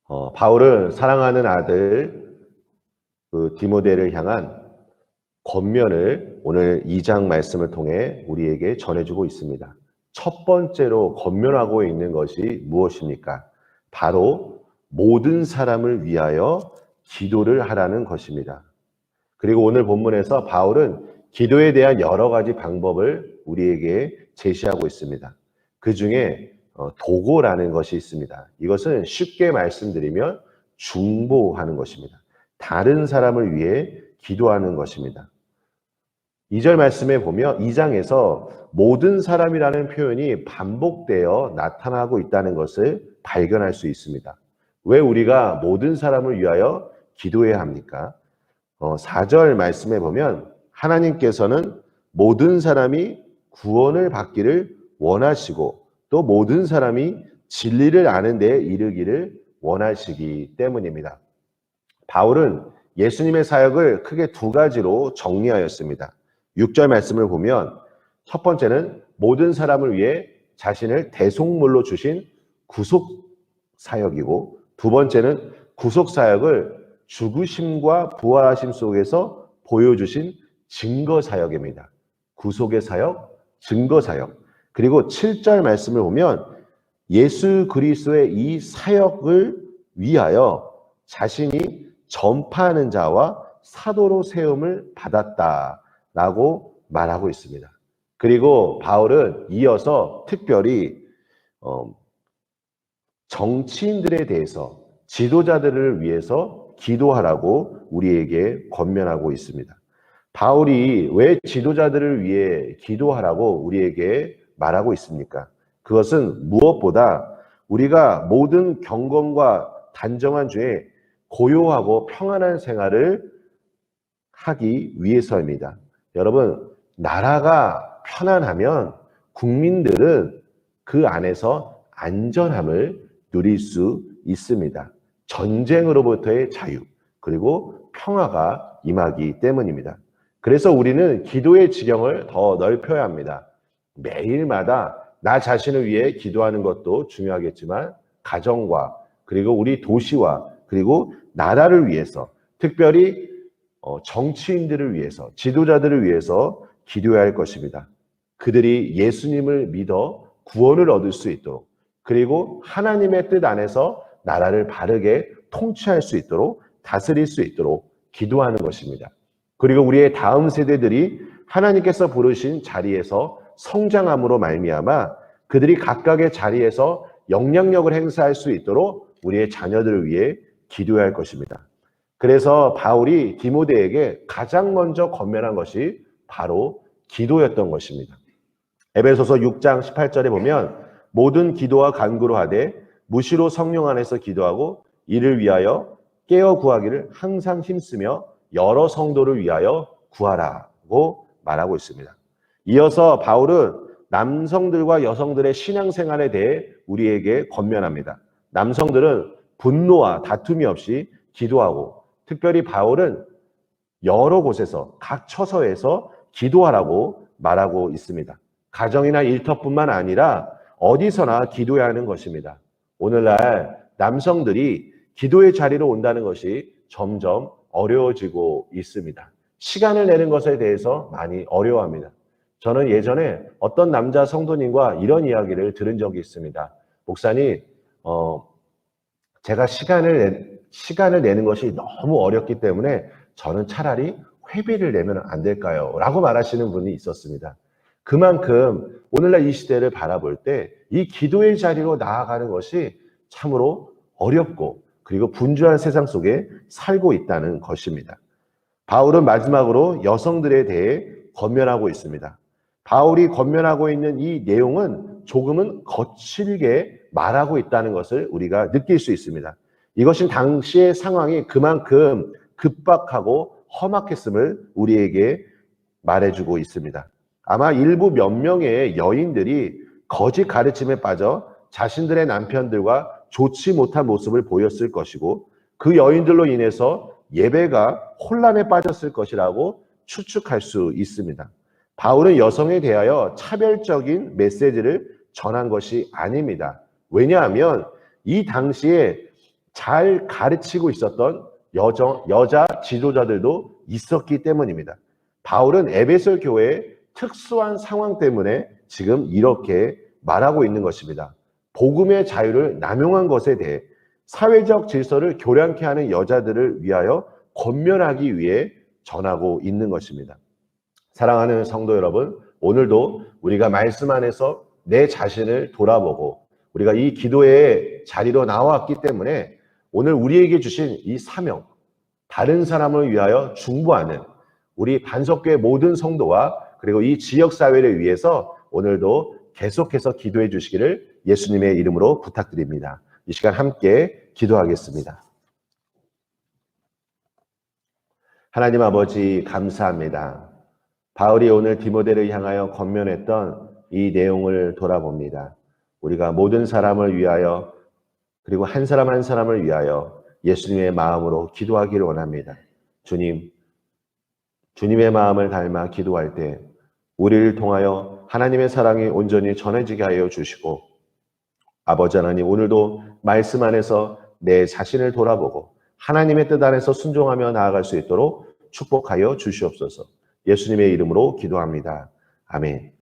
바울은 사랑하는 아들 디모데를 향한 권면을 오늘 2장 말씀을 통해 우리에게 전해주고 있습니다. 첫 번째로 권면하고 있는 것이 무엇입니까? 바로 모든 사람을 위하여 기도를 하라는 것입니다. 그리고 오늘 본문에서 바울은 기도에 대한 여러 가지 방법을 우리에게 제시하고 있습니다. 그 중에 도고라는 것이 있습니다. 이것은 쉽게 말씀드리면 중보하는 것입니다. 다른 사람을 위해 기도하는 것입니다. 2절 말씀에 보면 2장에서 모든 사람이라는 표현이 반복되어 나타나고 있다는 것을 발견할 수 있습니다. 왜 우리가 모든 사람을 위하여 기도해야 합니까? 4절 말씀에 보면 하나님께서는 모든 사람이 구원을 받기를 원하시고 또 모든 사람이 진리를 아는 데 이르기를 원하시기 때문입니다. 바울은 예수님의 사역을 크게 두 가지로 정리하였습니다. 6절 말씀을 보면 첫 번째는 모든 사람을 위해 자신을 대속물로 주신 구속 사역이고, 두 번째는 구속 사역을 죽으심과 부활하심 속에서 보여주신 증거 사역입니다. 구속의 사역, 증거 사역. 그리고 7절 말씀을 보면 예수 그리스도의 이 사역을 위하여 자신이 전파하는 자와 사도로 세움을 받았다라고 말하고 있습니다. 그리고 바울은 이어서 특별히 정치인들에 대해서, 지도자들을 위해서 기도하라고 우리에게 권면하고 있습니다. 바울이 왜 지도자들을 위해 기도하라고 우리에게 말하고 있습니까? 그것은 무엇보다 우리가 모든 경건과 단정한 주에 고요하고 평안한 생활을 하기 위해서입니다. 여러분, 나라가 편안하면 국민들은 그 안에서 안전함을 누릴 수 있습니다. 전쟁으로부터의 자유, 그리고 평화가 임하기 때문입니다. 그래서 우리는 기도의 지경을 더 넓혀야 합니다. 매일마다 나 자신을 위해 기도하는 것도 중요하겠지만 가정과 그리고 우리 도시와 그리고 나라를 위해서, 특별히 정치인들을 위해서, 지도자들을 위해서 기도해야 할 것입니다. 그들이 예수님을 믿어 구원을 얻을 수 있도록, 그리고 하나님의 뜻 안에서 나라를 바르게 통치할 수 있도록, 다스릴 수 있도록 기도하는 것입니다. 그리고 우리의 다음 세대들이 하나님께서 부르신 자리에서 성장함으로 말미암아 그들이 각각의 자리에서 영향력을 행사할 수 있도록 우리의 자녀들을 위해 기도해야 할 것입니다. 그래서 바울이 디모데에게 가장 먼저 권면한 것이 바로 기도였던 것입니다. 에베소서 6장 18절에 보면 모든 기도와 간구로 하되 무시로 성령 안에서 기도하고 이를 위하여 깨어 구하기를 항상 힘쓰며 여러 성도를 위하여 구하라고 말하고 있습니다. 이어서 바울은 남성들과 여성들의 신앙생활에 대해 우리에게 권면합니다. 남성들은 분노와 다툼이 없이 기도하고, 특별히 바울은 여러 곳에서 각 처서에서 기도하라고 말하고 있습니다. 가정이나 일터뿐만 아니라 어디서나 기도해야 하는 것입니다. 오늘날 남성들이 기도의 자리로 온다는 것이 점점 어려워지고 있습니다. 시간을 내는 것에 대해서 많이 어려워합니다. 저는 예전에 어떤 남자 성도님과 이런 이야기를 들은 적이 있습니다. 목사님, 제가 시간을 내는 것이 너무 어렵기 때문에 저는 차라리 회비를 내면 안 될까요? 라고 말하시는 분이 있었습니다. 그만큼 오늘날 이 시대를 바라볼 때 이 기도의 자리로 나아가는 것이 참으로 어렵고 그리고 분주한 세상 속에 살고 있다는 것입니다. 바울은 마지막으로 여성들에 대해 권면하고 있습니다. 바울이 권면하고 있는 이 내용은 조금은 거칠게 말하고 있다는 것을 우리가 느낄 수 있습니다. 이것은 당시의 상황이 그만큼 급박하고 험악했음을 우리에게 말해주고 있습니다. 아마 일부 몇 명의 여인들이 거짓 가르침에 빠져 자신들의 남편들과 좋지 못한 모습을 보였을 것이고, 그 여인들로 인해서 예배가 혼란에 빠졌을 것이라고 추측할 수 있습니다. 바울은 여성에 대하여 차별적인 메시지를 전한 것이 아닙니다. 왜냐하면 이 당시에 잘 가르치고 있었던 여자 지도자들도 있었기 때문입니다. 바울은 에베소 교회의 특수한 상황 때문에 지금 이렇게 말하고 있는 것입니다. 복음의 자유를 남용한 것에 대해 사회적 질서를 교량케 하는 여자들을 위하여 권면하기 위해 전하고 있는 것입니다. 사랑하는 성도 여러분, 오늘도 우리가 말씀 안에서 내 자신을 돌아보고 우리가 이 기도의 자리로 나왔기 때문에 오늘 우리에게 주신 이 사명, 다른 사람을 위하여 중보하는 우리 반석교회 모든 성도와 그리고 이 지역사회를 위해서 오늘도 계속해서 기도해 주시기를 예수님의 이름으로 부탁드립니다. 이 시간 함께 기도하겠습니다. 하나님 아버지 감사합니다. 바울이 오늘 디모데를 향하여 권면했던 이 내용을 돌아봅니다. 우리가 모든 사람을 위하여 그리고 한 사람 한 사람을 위하여 예수님의 마음으로 기도하기를 원합니다. 주님의 마음을 닮아 기도할 때 우리를 통하여 하나님의 사랑이 온전히 전해지게 하여 주시고 아버지 하나님 오늘도 말씀 안에서 내 자신을 돌아보고 하나님의 뜻 안에서 순종하며 나아갈 수 있도록 축복하여 주시옵소서. 예수님의 이름으로 기도합니다. 아멘.